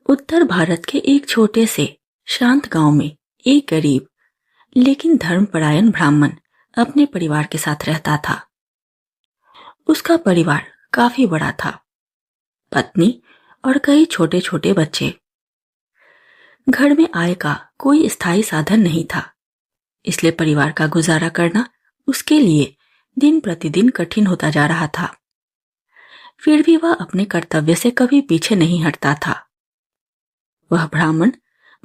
उत्तर भारत के एक छोटे से शांत गांव में एक गरीब लेकिन धर्मपरायण ब्राह्मण अपने परिवार के साथ रहता था। उसका परिवार काफी बड़ा था, पत्नी और कई छोटे छोटे बच्चे। घर में आय का कोई स्थायी साधन नहीं था, इसलिए परिवार का गुजारा करना उसके लिए दिन प्रतिदिन कठिन होता जा रहा था। फिर भी वह अपने कर्तव्य से कभी पीछे नहीं हटता था। वह ब्राह्मण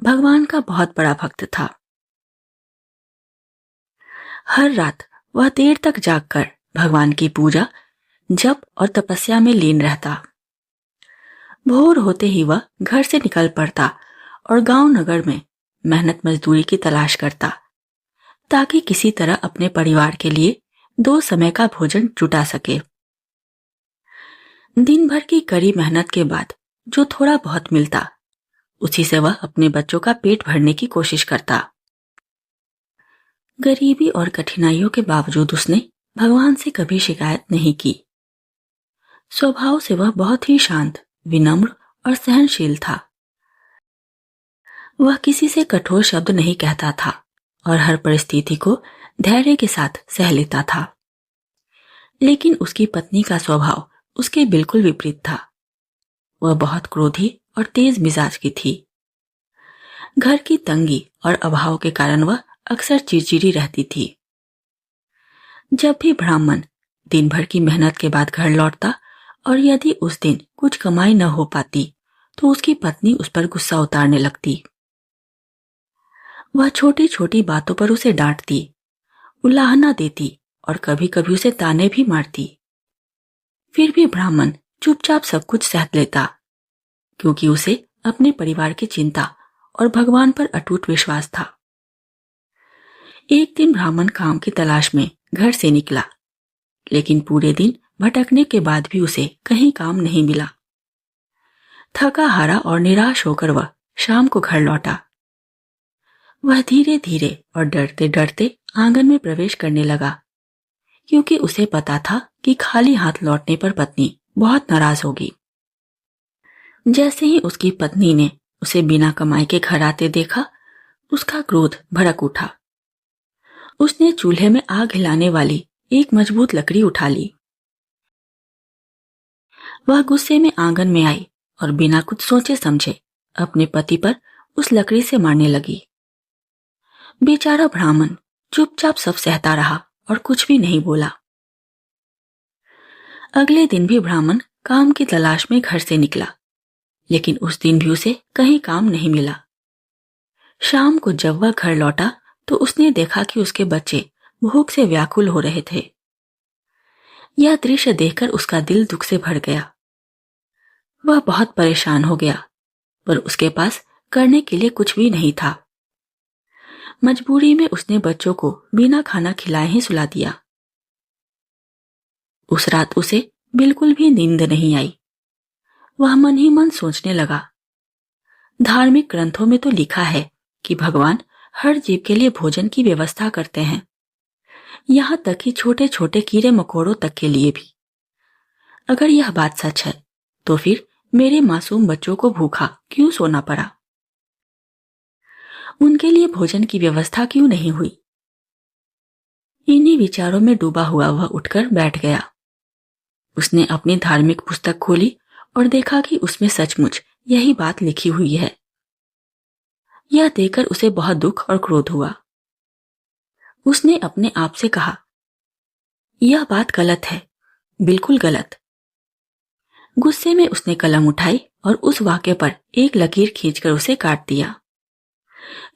भगवान का बहुत बड़ा भक्त था। हर रात वह देर तक जागकर भगवान की पूजा, जप और तपस्या में लीन रहता। भोर होते ही वह घर से निकल पड़ता और गांव नगर में मेहनत मजदूरी की तलाश करता, ताकि किसी तरह अपने परिवार के लिए 2 समय का भोजन जुटा सके। दिन भर की कड़ी मेहनत के बाद जो थोड़ा बहुत मिलता, उसी से वह अपने बच्चों का पेट भरने की कोशिश करता। गरीबी और कठिनाइयों के बावजूद उसने भगवान से कभी शिकायत नहीं की। स्वभाव से वह बहुत ही शांत, विनम्र और सहनशील था। वह किसी से कठोर शब्द नहीं कहता था और हर परिस्थिति को धैर्य के साथ सह लेता था। लेकिन उसकी पत्नी का स्वभाव उसके बिल्कुल विपरीत था। वह बहुत क्रोधी और तेज मिजाज की थी। घर की तंगी और अभाव के कारण वह अक्सर चिड़चिड़ी रहती थी। जब भी ब्राह्मण दिन भर की मेहनत के बाद घर लौटता और यदि उस दिन कुछ कमाई न हो पाती, तो उसकी पत्नी उस पर गुस्सा उतारने लगती। वह छोटी छोटी बातों पर उसे डांटती, उलाहना देती और कभी कभी उसे ताने भी मारती। फिर भी ब्राह्मण चुपचाप सब कुछ सह लेता, क्योंकि उसे अपने परिवार की चिंता और भगवान पर अटूट विश्वास था। एक दिन ब्राह्मण काम की तलाश में घर से निकला, लेकिन पूरे दिन भटकने के बाद भी उसे कहीं काम नहीं मिला। थका हारा और निराश होकर वह शाम को घर लौटा। वह धीरे धीरे और डरते डरते आंगन में प्रवेश करने लगा, क्योंकि उसे पता था कि खाली हाथ लौटने पर पत्नी बहुत नाराज होगी। जैसे ही उसकी पत्नी ने उसे बिना कमाई के घर आते देखा, उसका क्रोध भड़क उठा। उसने चूल्हे में आग हिलाने वाली एक मजबूत लकड़ी उठा ली। वह गुस्से में आंगन में आई और बिना कुछ सोचे समझे अपने पति पर उस लकड़ी से मारने लगी। बेचारा ब्राह्मण चुपचाप सब सहता रहा और कुछ भी नहीं बोला। अगले दिन भी ब्राह्मण काम की तलाश में घर से निकला, लेकिन उस दिन भी उसे कहीं काम नहीं मिला। शाम को जब वह घर लौटा तो उसने देखा कि उसके बच्चे भूख से व्याकुल हो रहे थे। यह दृश्य देखकर उसका दिल दुख से भर गया। वह बहुत परेशान हो गया, पर उसके पास करने के लिए कुछ भी नहीं था। मजबूरी में उसने बच्चों को बिना खाना खिलाए ही सुला दिया। उस रात उसे बिल्कुल भी नींद नहीं आई। वह मन ही मन सोचने लगा, धार्मिक ग्रंथों में तो लिखा है कि भगवान हर जीव के लिए भोजन की व्यवस्था करते हैं, यहाँ तक कि छोटे छोटे कीड़े मकोड़ों तक के लिए भी। अगर यह बात सच है, तो फिर मेरे मासूम बच्चों को भूखा क्यों सोना पड़ा? उनके लिए भोजन की व्यवस्था क्यों नहीं हुई? इन्हीं विचारों में डूबा हुआ वह उठकर बैठ गया। उसने अपनी धार्मिक पुस्तक खोली और देखा कि उसमें सचमुच यही बात लिखी हुई है। यह देखकर उसे बहुत दुख और क्रोध हुआ। उसने अपने आप से कहा, यह बात गलत है, बिल्कुल गलत। गुस्से में उसने कलम उठाई और उस वाक्य पर एक लकीर खींचकर उसे काट दिया।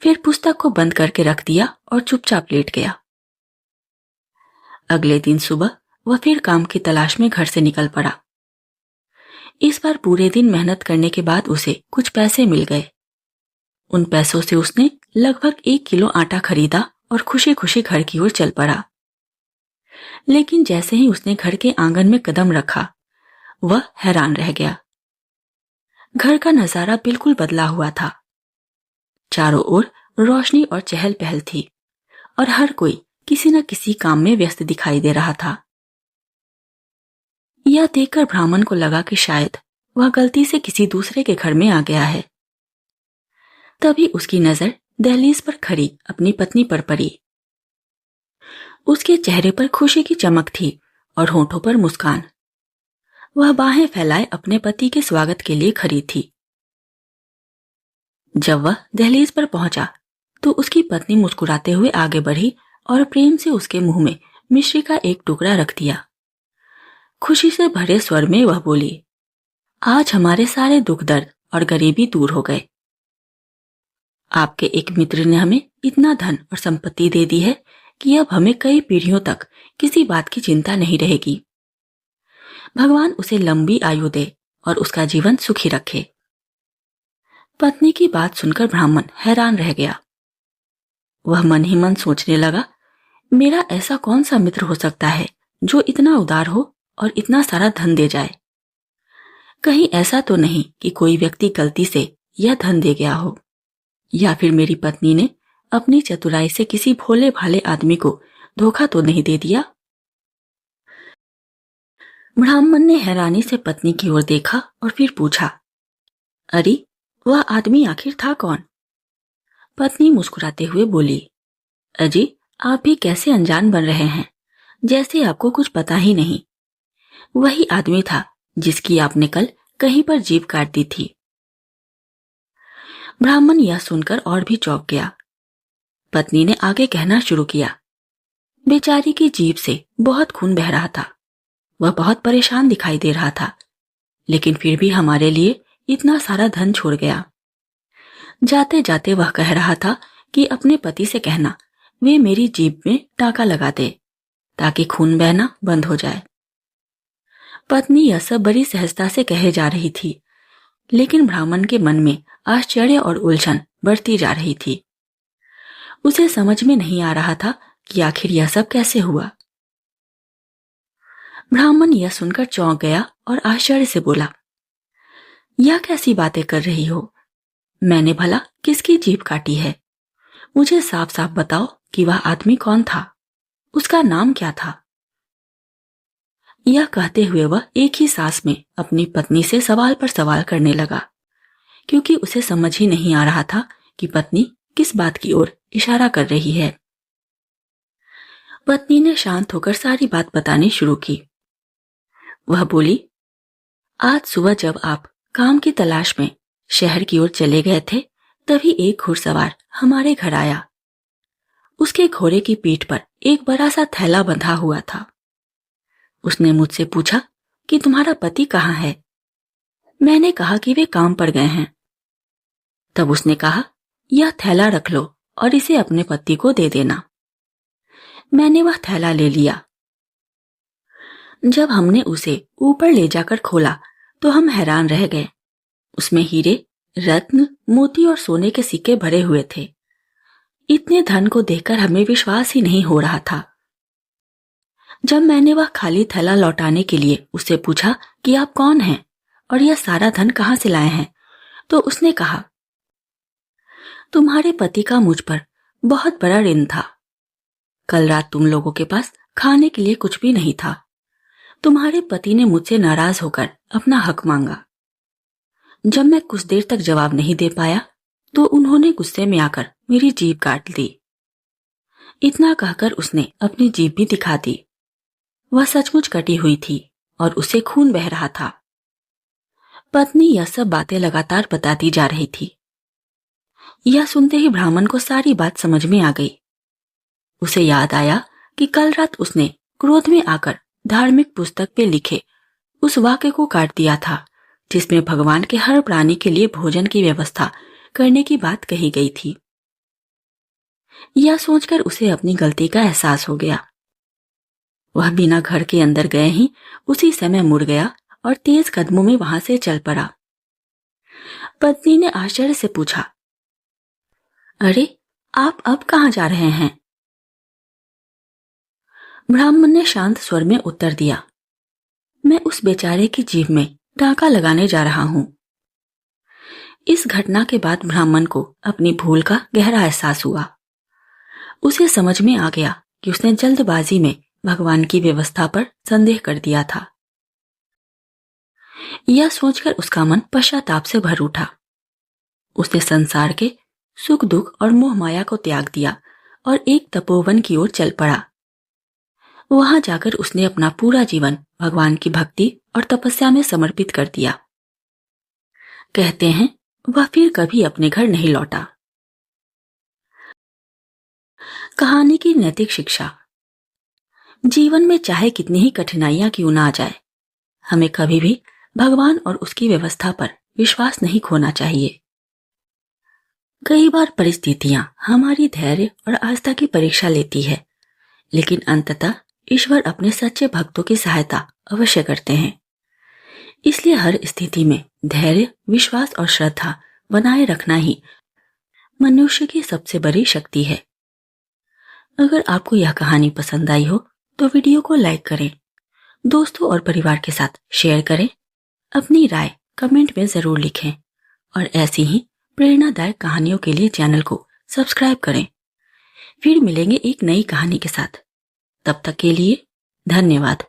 फिर पुस्तक को बंद करके रख दिया और चुपचाप लेट गया। अगले दिन सुबह वह फिर काम की तलाश में घर से निकल पड़ा। इस बार पूरे दिन मेहनत करने के बाद उसे कुछ पैसे मिल गए। उन पैसों से उसने लगभग 1 किलो आटा खरीदा और खुशी खुशी घर की ओर चल पड़ा। लेकिन जैसे ही उसने घर के आंगन में कदम रखा, वह हैरान रह गया। घर का नजारा बिल्कुल बदला हुआ था। चारों ओर रोशनी और चहल पहल थी और हर कोई किसी न किसी काम में व्यस्त दिखाई दे रहा था। यह देखकर ब्राह्मण को लगा कि शायद वह गलती से किसी दूसरे के घर में आ गया है। तभी उसकी नजर दहलीज पर खड़ी अपनी पत्नी पर पड़ी। उसके चेहरे पर खुशी की चमक थी और होठों पर मुस्कान। वह बाहें फैलाए अपने पति के स्वागत के लिए खड़ी थी। जब वह दहलीज पर पहुंचा तो उसकी पत्नी मुस्कुराते हुए आगे बढ़ी और प्रेम से उसके मुंह में मिश्री का एक टुकड़ा रख दिया। खुशी से भरे स्वर में वह बोली, आज हमारे सारे दुख दर्द और गरीबी दूर हो गए। आपके एक मित्र ने हमें इतना धन और संपत्ति दे दी है कि अब हमें कई पीढ़ियों तक किसी बात की चिंता नहीं रहेगी। भगवान उसे लंबी आयु दे और उसका जीवन सुखी रखे। पत्नी की बात सुनकर ब्राह्मण हैरान रह गया। वह मन ही मन सोचने लगा, मेरा ऐसा कौन सा मित्र हो सकता है जो इतना उदार हो और इतना सारा धन दे जाए। कहीं ऐसा तो नहीं कि कोई व्यक्ति गलती से यह धन दे गया हो, या फिर मेरी पत्नी ने अपनी चतुराई से किसी भोले भाले आदमी को धोखा तो नहीं दे दिया। ब्राह्मण ने हैरानी से पत्नी की ओर देखा और फिर पूछा, अरे वह आदमी आखिर था कौन? पत्नी मुस्कुराते हुए बोली, अजी आप भी कैसे अनजान बन रहे हैं, जैसे आपको कुछ पता ही नहीं। वही आदमी था जिसकी आपने कल कहीं पर जीभ काट दी थी। ब्राह्मण यह सुनकर और भी चौंक गया। पत्नी ने आगे कहना शुरू किया, बेचारी की जीभ से बहुत खून बह रहा था। वह बहुत परेशान दिखाई दे रहा था, लेकिन फिर भी हमारे लिए इतना सारा धन छोड़ गया। जाते जाते वह कह रहा था कि अपने पति से कहना वे मेरी जीभ में टाका लगा दे ताकि खून बहना बंद हो जाए। पत्नी यह सब बड़ी सहजता से कहे जा रही थी, लेकिन ब्राह्मण के मन में आश्चर्य और उलझन बढ़ती जा रही थी। उसे समझ में नहीं आ रहा था कि आखिर यह सब कैसे हुआ। ब्राह्मण यह सुनकर चौंक गया और आश्चर्य से बोला, यह कैसी बातें कर रही हो? मैंने भला किसकी जीभ काटी है? मुझे साफ साफ बताओ कि वह आदमी कौन था, उसका नाम क्या था? यह कहते हुए वह एक ही सांस में अपनी पत्नी से सवाल पर सवाल करने लगा, क्योंकि उसे समझ ही नहीं आ रहा था कि पत्नी किस बात की ओर इशारा कर रही है। पत्नी ने शांत होकर सारी बात बतानी शुरू की। वह बोली, आज सुबह जब आप काम की तलाश में शहर की ओर चले गए थे, तभी एक घुड़सवार हमारे घर आया। उसके घोड़े की पीठ पर एक बड़ा सा थैला बंधा हुआ था। उसने मुझसे पूछा कि तुम्हारा पति कहाँ है? मैंने कहा कि वे काम पर गए हैं। तब उसने कहा, यह थैला रख लो और इसे अपने पति को दे देना। मैंने वह थैला ले लिया। जब हमने उसे ऊपर ले जाकर खोला तो हम हैरान रह गए। उसमें हीरे, रत्न, मोती और सोने के सिक्के भरे हुए थे। इतने धन को देखकर हमें विश्वास ही नहीं हो रहा था। जब मैंने वह खाली थैला लौटाने के लिए उससे पूछा कि आप कौन हैं और यह सारा धन कहां से लाए हैं, तो उसने कहा, तुम्हारे पति का मुझ पर बहुत बड़ा ऋण था। कल रात तुम लोगों के पास खाने के लिए कुछ भी नहीं था। तुम्हारे पति ने मुझसे नाराज होकर अपना हक मांगा। जब मैं कुछ देर तक जवाब नहीं दे पाया तो उन्होंने गुस्से में आकर मेरी जीभ काट दी। इतना कहकर उसने अपनी जीभ भी दिखा दी। वह सचमुच कटी हुई थी और उसे खून बह रहा था। पत्नी यह सब बातें लगातार बताती जा रही थी। यह सुनते ही ब्राह्मण को सारी बात समझ में आ गई। उसे याद आया कि कल रात उसने क्रोध में आकर धार्मिक पुस्तक पे लिखे उस वाक्य को काट दिया था जिसमें भगवान के हर प्राणी के लिए भोजन की व्यवस्था करने की बात कही गई थी। यह सोचकर उसे अपनी गलती का एहसास हो गया। वह बिना घर के अंदर गए ही उसी समय मुड़ गया और तेज कदमों में वहां से चल पड़ा। पत्नी ने आश्चर्य से पूछा, अरे आप अब कहां जा रहे हैं? ब्राह्मण ने शांत स्वर में उत्तर दिया, मैं उस बेचारे की जीभ में टाका लगाने जा रहा हूं। इस घटना के बाद ब्राह्मण को अपनी भूल का गहरा एहसास हुआ। उसे समझ में आ गया कि उसने जल्दबाजी में भगवान की व्यवस्था पर संदेह कर दिया था। यह सोचकर उसका मन पश्चाताप से भर उठा। उसने संसार के सुख दुख और मोह माया को त्याग दिया और एक तपोवन की ओर चल पड़ा। वहां जाकर उसने अपना पूरा जीवन भगवान की भक्ति और तपस्या में समर्पित कर दिया। कहते हैं वह फिर कभी अपने घर नहीं लौटा। कहानी की नैतिक शिक्षा। जीवन में चाहे कितनी ही कठिनाइयां क्यों ना आ जाए, हमें कभी भी भगवान और उसकी व्यवस्था पर विश्वास नहीं खोना चाहिए। कई बार परिस्थितियां हमारी धैर्य और आस्था की परीक्षा लेती है, लेकिन अंततः ईश्वर अपने सच्चे भक्तों की सहायता अवश्य करते हैं। इसलिए हर स्थिति में धैर्य, विश्वास और श्रद्धा बनाए रखना ही मनुष्य की सबसे बड़ी शक्ति है। अगर आपको यह कहानी पसंद आई हो तो वीडियो को लाइक करें, दोस्तों और परिवार के साथ शेयर करें, अपनी राय कमेंट में जरूर लिखें और ऐसी ही प्रेरणादायक कहानियों के लिए चैनल को सब्सक्राइब करें। फिर मिलेंगे एक नई कहानी के साथ। तब तक के लिए धन्यवाद।